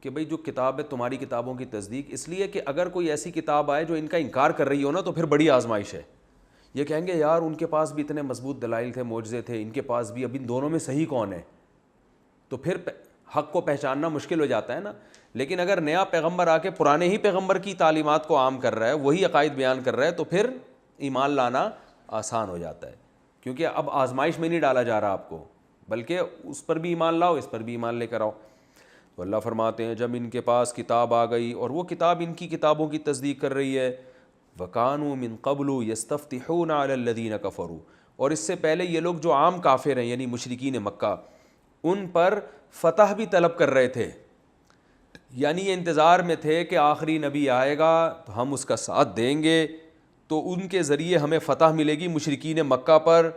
کہ بھئی جو کتاب ہے تمہاری کتابوں کی تصدیق اس لیے کہ اگر کوئی ایسی کتاب آئے جو ان کا انکار کر رہی ہو نا تو پھر بڑی آزمائش ہے. یہ کہیں گے یار ان کے پاس بھی اتنے مضبوط دلائل تھے, معجزے تھے, ان کے پاس بھی, اب ان دونوں میں صحیح کون ہے؟ تو پھر حق کو پہچاننا مشکل ہو جاتا ہے نا. لیکن اگر نیا پیغمبر آ کے پرانے ہی پیغمبر کی تعلیمات کو عام کر رہا ہے, وہی عقائد بیان کر رہا ہے, تو پھر ایمان لانا آسان ہو جاتا ہے, کیونکہ اب آزمائش میں نہیں ڈالا جا رہا آپ کو, بلکہ اس پر بھی ایمان لاؤ, اس پر بھی ایمان لے کر آؤ. تو اللہ فرماتے ہیں جب ان کے پاس کتاب آ گئی اور وہ کتاب ان کی کتابوں کی تصدیق کر رہی ہے, وَكَانُوا مِن قَبْلُ يَسْتَفْتِحُونَ عَلَى الَّذِينَ كَفَرُوا, اور اس سے پہلے یہ لوگ جو عام کافر ہیں یعنی مشرکین مکہ, ان پر فتح بھی طلب کر رہے تھے. یعنی یہ انتظار میں تھے کہ آخری نبی آئے گا تو ہم اس کا ساتھ دیں گے, تو ان کے ذریعے ہمیں فتح ملے گی مشرکین مکہ پر,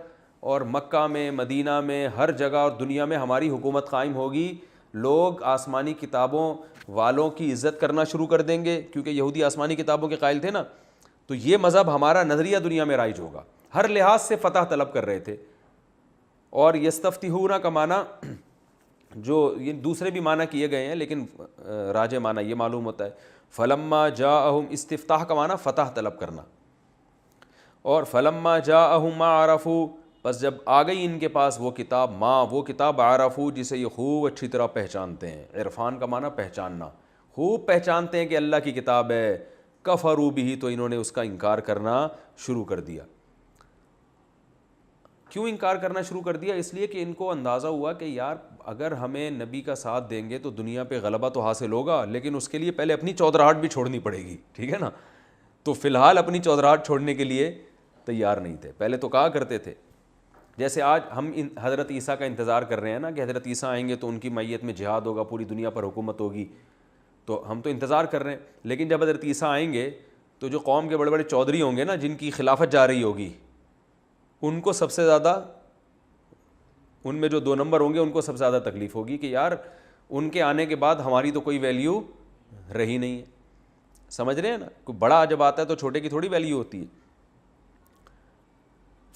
اور مکہ میں, مدینہ میں, ہر جگہ اور دنیا میں ہماری حکومت قائم ہوگی. لوگ آسمانی کتابوں والوں کی عزت کرنا شروع کر دیں گے, کیونکہ یہودی آسمانی کتابوں کے قائل تھے نا, تو یہ مذہب ہمارا نظریہ دنیا میں رائج ہوگا. ہر لحاظ سے فتح طلب کر رہے تھے. اور یستفتحون کا معنی جو یہ دوسرے بھی معنی کیے گئے ہیں لیکن راجح معنی یہ معلوم ہوتا ہے. فلما جاءہم, استفتاح کا معنی فتح طلب کرنا, اور فلما جاءہم ما عرفوا, بس جب آ گئی ان کے پاس وہ کتاب, وہ کتاب عرفوا جسے یہ خوب اچھی طرح پہچانتے ہیں. عرفان کا معنی پہچاننا, خوب پہچانتے ہیں کہ اللہ کی کتاب ہے. کفروا بھی, تو انہوں نے اس کا انکار کرنا شروع کر دیا. کیوں انکار کرنا شروع کر دیا؟ اس لیے کہ ان کو اندازہ ہوا کہ یار اگر ہمیں نبی کا ساتھ دیں گے تو دنیا پہ غلبہ تو حاصل ہوگا, لیکن اس کے لیے پہلے اپنی چودراہٹ بھی چھوڑنی پڑے گی, ٹھیک ہے نا. تو فی الحال اپنی چودراہٹ چھوڑنے کے لیے تیار نہیں تھے. پہلے تو کہا کرتے تھے, جیسے آج ہم حضرت عیسیٰ کا انتظار کر رہے ہیں نا کہ حضرت عیسیٰ آئیں گے تو ان کی میت میں جہاد ہوگا, پوری دنیا پر حکومت ہوگی, تو ہم تو انتظار کر رہے ہیں. لیکن جب حضرت عیسیٰ آئیں گے تو جو قوم کے بڑے بڑے چودھری ہوں گے نا, جن کی خلافت جا رہی ہوگی, ان کو سب سے زیادہ, ان میں جو 2 نمبر ہوں گے ان کو سب سے زیادہ تکلیف ہوگی کہ یار ان کے آنے کے بعد ہماری تو کوئی ویلیو رہی نہیں ہے. سمجھ رہے ہیں نا, کوئی بڑا جب آتا ہے تو چھوٹے کی تھوڑی ویلیو ہوتی ہے.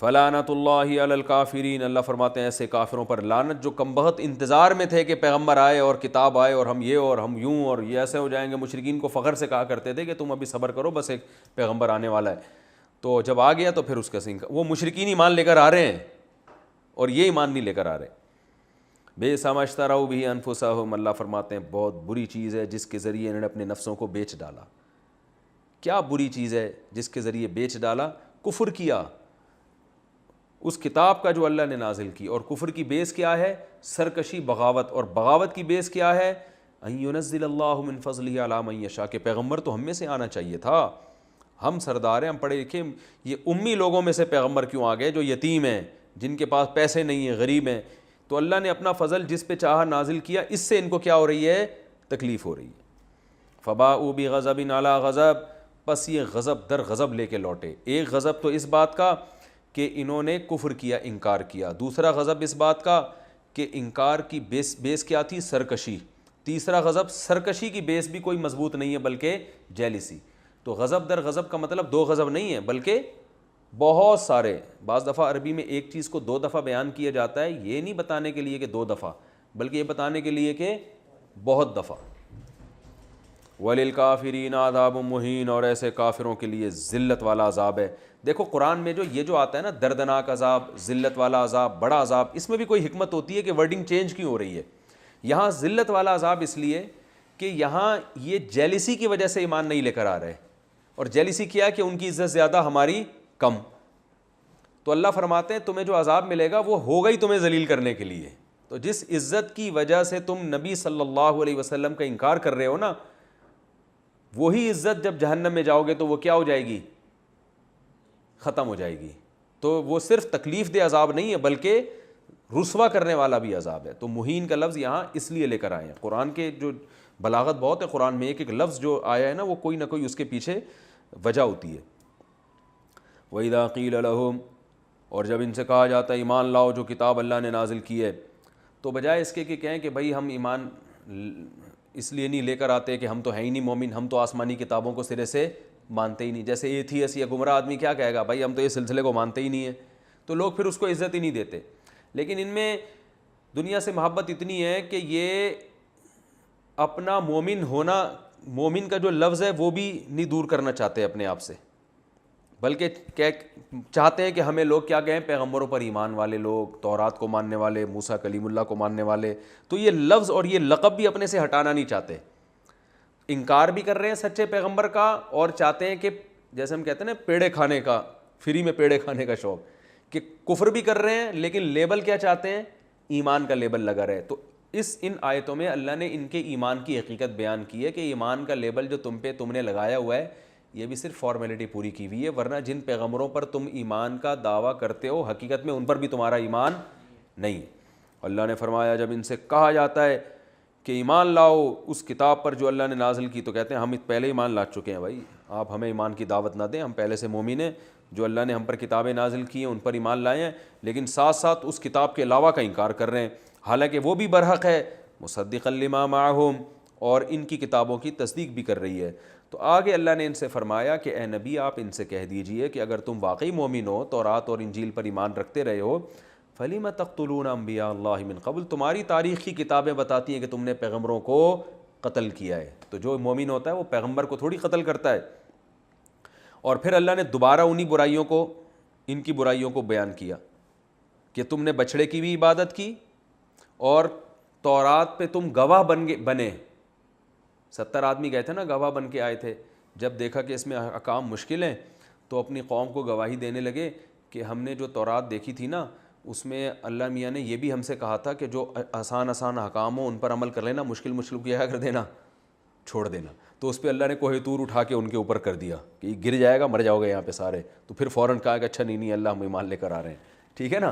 فلعنت اللہ علی الکافرین, اللہ فرماتے ہیں ایسے کافروں پر لعنت جو کم بخت انتظار میں تھے کہ پیغمبر آئے اور کتاب آئے اور ہم یہ اور ہم یوں اور یہ ایسے ہو جائیں گے. مشرکین کو فخر سے کہا کرتے تھے کہ تم ابھی صبر کرو, بس ایک پیغمبر آنے والا ہے. تو جب آ گیا تو پھر اس کا وہ مشرکین ایمان لے کر آ رہے ہیں اور یہ ایمان نہیں لے کر آ رہے. بئس ما اشتروا بہ انفسہم, اللہ فرماتے ہیں بہت بری چیز ہے جس کے ذریعے انہوں نے اپنے نفسوں کو بیچ ڈالا. کیا بری چیز ہے جس کے ذریعے بیچ ڈالا؟ کفر کیا اس کتاب کا جو اللہ نے نازل کی. اور کفر کی بیس کیا ہے؟ سرکشی, بغاوت. اور بغاوت کی بیس کیا ہے؟ ان ینزل اللہ من فضلہ علی من یشاء, کہ پیغمبر تو ہم میں سے آنا چاہیے تھا, ہم سردار ہیں, ہم پڑھے لکھے, یہ امی لوگوں میں سے پیغمبر کیوں آ گئے جو یتیم ہیں, جن کے پاس پیسے نہیں ہیں, غریب ہیں. تو اللہ نے اپنا فضل جس پہ چاہا نازل کیا, اس سے ان کو کیا ہو رہی ہے؟ تکلیف ہو رہی ہے. فباؤوا بغضب علی غضب, پس یہ غضب در غضب لے کے لوٹے. ایک غضب تو اس بات کا کہ انہوں نے کفر کیا, انکار کیا. دوسرا غضب اس بات کا کہ انکار کی بیس کیا تھی؟ سرکشی. تیسرا غضب, سرکشی کی بیس بھی کوئی مضبوط نہیں ہے بلکہ جیلسی. تو غضب در غضب کا مطلب 2 غضب نہیں ہے بلکہ بہت سارے. بعض دفعہ عربی میں ایک چیز کو 2 دفعہ بیان کیا جاتا ہے, یہ نہیں بتانے کے لیے کہ 2 دفعہ, بلکہ یہ بتانے کے لیے کہ بہت دفعہ. وَلِلْكَافِرِينَ عَذَابٌ مُّهِينٌ, اور ایسے کافروں کے لیے ذلت والا عذاب ہے. دیکھو قرآن میں جو آتا ہے نا, دردناک عذاب, ذلت والا عذاب, بڑا عذاب, اس میں بھی کوئی حکمت ہوتی ہے کہ ورڈنگ چینج کیوں ہو رہی ہے. یہاں ذلت والا عذاب اس لیے کہ یہاں یہ جیلسی کی وجہ سے ایمان نہیں لے کر آ رہے, اور جیلسی کیا کہ ان کی عزت زیادہ ہماری کم. تو اللہ فرماتے ہیں تمہیں جو عذاب ملے گا وہ ہوگا ہی تمہیں ذلیل کرنے کے لیے. تو جس عزت کی وجہ سے تم نبی صلی اللہ علیہ وسلم کا انکار کر رہے ہو نا, وہی عزت جب جہنم میں جاؤ گے تو وہ کیا ہو جائے گی؟ ختم ہو جائے گی. تو وہ صرف تکلیف دہ عذاب نہیں ہے بلکہ رسوا کرنے والا بھی عذاب ہے. تو مہین کا لفظ یہاں اس لیے لے کر آئے ہیں. قرآن کے جو بلاغت بہت ہے, قرآن میں ایک لفظ جو آیا ہے نا وہ کوئی نہ کوئی اس کے پیچھے وجہ ہوتی ہے. وَإِذَا قِيلَ لَهُمْ, اور جب ان سے کہا جاتا ہے ایمان لاؤ جو کتاب اللہ نے نازل کی ہے, تو بجائے اس کے کہ کہیں کہ بھائی ہم ایمان اس لیے نہیں لے کر آتے کہ ہم تو ہیں ہی نہیں مومن, ہم تو آسمانی کتابوں کو سرے سے مانتے ہی نہیں. جیسے ایتھیس یا گمراہ آدمی کیا کہے گا, بھائی ہم تو یہ سلسلے کو مانتے ہی نہیں ہیں, تو لوگ پھر اس کو عزت ہی نہیں دیتے. لیکن ان میں دنیا سے محبت اتنی ہے کہ یہ اپنا مومن ہونا، مومن کا جو لفظ ہے وہ بھی نہیں دور کرنا چاہتے اپنے آپ سے، بلکہ چاہتے ہیں کہ ہمیں لوگ کیا کہیں، پیغمبروں پر ایمان والے لوگ، تورات کو ماننے والے، موسیٰ کلیم اللہ کو ماننے والے. تو یہ لفظ اور یہ لقب بھی اپنے سے ہٹانا نہیں چاہتے، انکار بھی کر رہے ہیں سچے پیغمبر کا، اور چاہتے ہیں کہ جیسے ہم کہتے ہیں نا پیڑے کھانے کا، فری میں پیڑے کھانے کا شوق، کہ کفر بھی کر رہے ہیں لیکن لیبل کیا چاہتے ہیں، ایمان کا لیبل لگا رہے. تو ان آیتوں میں اللہ نے ان کے ایمان کی حقیقت بیان کی ہے کہ ایمان کا لیبل جو تم نے لگایا ہوا ہے یہ بھی صرف فارمیلٹی پوری کی ہوئی ہے، ورنہ جن پیغمبروں پر تم ایمان کا دعویٰ کرتے ہو حقیقت میں ان پر بھی تمہارا ایمان نہیں. اللہ نے فرمایا جب ان سے کہا جاتا ہے کہ ایمان لاؤ اس کتاب پر جو اللہ نے نازل کی، تو کہتے ہیں ہم پہلے ایمان لا چکے ہیں، بھائی آپ ہمیں ایمان کی دعوت نہ دیں، ہم پہلے سے مومن ہیں، جو اللہ نے ہم پر کتابیں نازل کی ہیں ان پر ایمان لائے ہیں، لیکن ساتھ ساتھ اس کتاب کے علاوہ کا انکار کر رہے ہیں، حالانکہ وہ بھی برحق ہے، مصدقا لما معہم، اور ان کی کتابوں کی تصدیق بھی کر رہی ہے. تو آگے اللہ نے ان سے فرمایا کہ اے نبی آپ ان سے کہہ دیجئے کہ اگر تم واقعی مومن ہو، تورات اور انجیل پر ایمان رکھتے رہے ہو، فَلِمَ تَقْتُلُونَ أَنبِيَاءَ اللَّهِ مِن قَبْلُ، تمہاری تاریخ کی کتابیں بتاتی ہیں کہ تم نے پیغمبروں کو قتل کیا ہے. تو جو مومن ہوتا ہے وہ پیغمبر کو تھوڑی قتل کرتا ہے. اور پھر اللہ نے دوبارہ انہی برائیوں کو، ان کی برائیوں کو بیان کیا کہ تم نے بچھڑے کی بھی عبادت کی اور تورات پہ تم گواہ بنے. 70 آدمی گئے تھے نا، گواہ بن کے آئے تھے، جب دیکھا کہ اس میں احکام مشکل ہیں تو اپنی قوم کو گواہی دینے لگے کہ ہم نے جو تورات دیکھی تھی نا اس میں اللہ میاں نے یہ بھی ہم سے کہا تھا کہ جو آسان احکام ہو ان پر عمل کر لینا، مشکل کیا کر دینا، چھوڑ دینا. تو اس پہ اللہ نے کوہ طور اٹھا کے ان کے اوپر کر دیا کہ یہ گر جائے گا، مر جاؤ گے یہاں پہ سارے. تو پھر فوراً کہا کہ اچھا نہیں اللہ ہم ایمان لے کر آ رہے ہیں، ٹھیک ہے نا.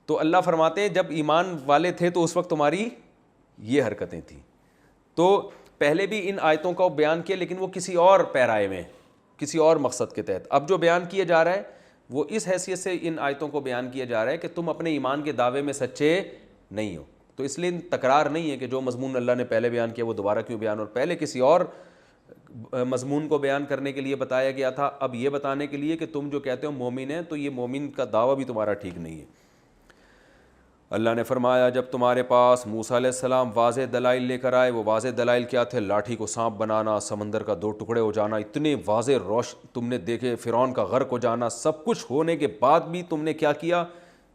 تو اللہ فرماتے ہیں جب ایمان والے تھے تو اس وقت تمہاری یہ حرکتیں تھیں. تو پہلے بھی ان آیتوں کا بیان کیا لیکن وہ کسی اور پیرائے میں، کسی اور مقصد کے تحت. اب جو بیان کیا جا رہا ہے وہ اس حیثیت سے ان آیتوں کو بیان کیا جا رہا ہے کہ تم اپنے ایمان کے دعوے میں سچے نہیں ہو. تو اس لیے تکرار نہیں ہے کہ جو مضمون اللہ نے پہلے بیان کیا وہ دوبارہ کیوں بیان، اور پہلے کسی اور مضمون کو بیان کرنے کے لیے بتایا گیا تھا، اب یہ بتانے کے لیے کہ تم جو کہتے ہو مومن ہیں تو یہ مومن کا دعویٰ بھی تمہارا ٹھیک نہیں ہے. اللہ نے فرمایا جب تمہارے پاس موسیٰ علیہ السلام واضح دلائل لے کر آئے، وہ واضح دلائل کیا تھے؟ لاٹھی کو سانپ بنانا، سمندر کا 2 ٹکڑے ہو جانا، اتنے واضح تم نے دیکھے، فرعون کا غرق ہو جانا. سب کچھ ہونے کے بعد بھی تم نے کیا کیا؟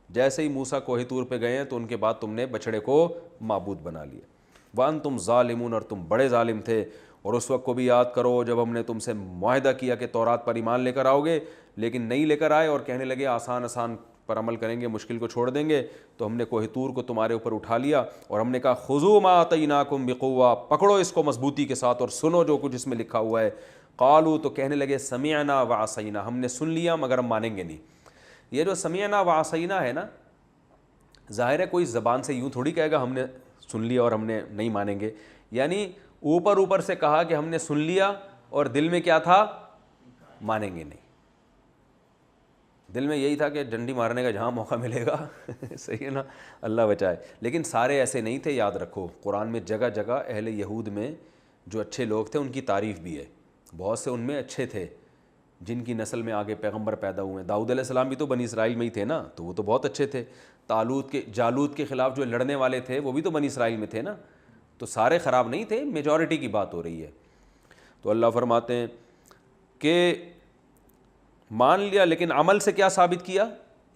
جیسے ہی موسیٰ کوہ طور پہ گئے ہیں تو ان کے بعد تم نے بچھڑے کو معبود بنا لیا. وَأَنْتُمْ ظَالِمُونَ، اور تم بڑے ظالم تھے. اور اس وقت کو بھی یاد کرو جب ہم نے تم سے معاہدہ کیا کہ تورات پر ایمان لے کر آؤ گے، لیکن نہیں لے کر آئے اور کہنے لگے آسان پر عمل کریں گے، مشکل کو چھوڑ دیں گے. تو ہم نے کوہ طور کو تمہارے اوپر اٹھا لیا اور ہم نے کہا خذوا ما آتیناکم بقوہ، پکڑو اس کو مضبوطی کے ساتھ اور سنو جو کچھ اس میں لکھا ہوا ہے. قالوا، تو کہنے لگے سمعنا وعصینا، ہم نے سن لیا مگر ہم مانیں گے نہیں. یہ جو سمعنا وعصینا ہے نا، ظاہر ہے کوئی زبان سے یوں تھوڑی کہے گا ہم نے سن لیا اور ہم نے نہیں مانیں گے، یعنی اوپر سے کہا کہ ہم نے سن لیا اور دل میں کیا تھا؟ مانیں گے نہیں. دل میں یہی تھا کہ ڈنڈی مارنے کا جہاں موقع ملے گا صحیح ہے نا، اللہ بچائے. لیکن سارے ایسے نہیں تھے، یاد رکھو قرآن میں جگہ جگہ اہل یہود میں جو اچھے لوگ تھے ان کی تعریف بھی ہے. بہت سے ان میں اچھے تھے جن کی نسل میں آگے پیغمبر پیدا ہوئے ہیں. داؤد علیہ السلام بھی تو بنی اسرائیل میں ہی تھے نا، تو وہ تو بہت اچھے تھے. جالوت کے خلاف جو لڑنے والے تھے وہ بھی تو بنی اسرائیل میں تھے نا. تو سارے خراب نہیں تھے، میجورٹی کی بات ہو رہی ہے. تو اللہ فرماتے ہیں کہ مان لیا لیکن عمل سے کیا ثابت کیا؟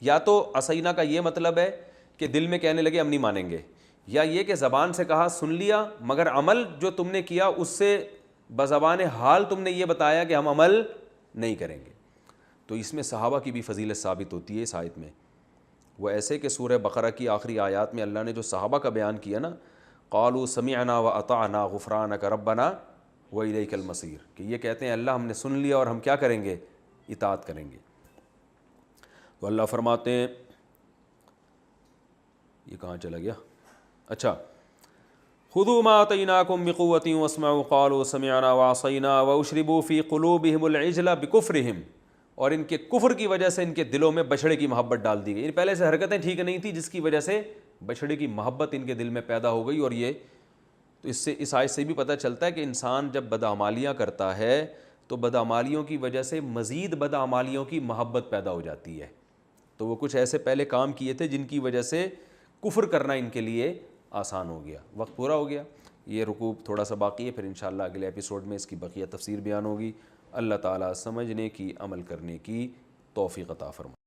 یا تو عصینا کا یہ مطلب ہے کہ دل میں کہنے لگے ہم نہیں مانیں گے، یا یہ کہ زبان سے کہا سن لیا مگر عمل جو تم نے کیا اس سے بزبان حال تم نے یہ بتایا کہ ہم عمل نہیں کریں گے. تو اس میں صحابہ کی بھی فضیلت ثابت ہوتی ہے اس آیت میں. وہ ایسے کہ سورہ بقرہ کی آخری آیات میں اللہ نے جو صحابہ کا بیان کیا نا، قالوا سمعنا واطعنا غفرانک ربنا والیک المصیر، کہ یہ کہتے ہیں اللہ ہم نے سن لیا اور ہم کیا کریں گے؟ اطاعت کریں گے. تو اللہ فرماتے ہیں، یہ کہاں چلا گیا؟ اچھا، خذوا ما آتیناکم بقوۃ واسمعوا قالوا سمعنا وعصینا واشربوا فی قلوبہم العجل بکفرہم، اور ان کے کفر کی وجہ سے ان کے دلوں میں بچھڑے کی محبت ڈال دی گئی. پہلے سے حرکتیں ٹھیک نہیں تھی جس کی وجہ سے بچھڑے کی محبت ان کے دل میں پیدا ہو گئی. اور یہ تو اس آیت سے بھی پتہ چلتا ہے کہ انسان جب بدعمالیاں کرتا ہے تو بدعمالیوں کی وجہ سے مزید بدعمالیوں کی محبت پیدا ہو جاتی ہے. تو وہ کچھ ایسے پہلے کام کیے تھے جن کی وجہ سے کفر کرنا ان کے لیے آسان ہو گیا. وقت پورا ہو گیا. یہ رکوع تھوڑا سا باقی ہے، پھر انشاءاللہ اگلے ایپیسوڈ میں اس کی بقیہ تفسیر بیان ہوگی۔ اللہ تعالیٰ سمجھنے کی، عمل کرنے کی توفیق عطا فرمائے۔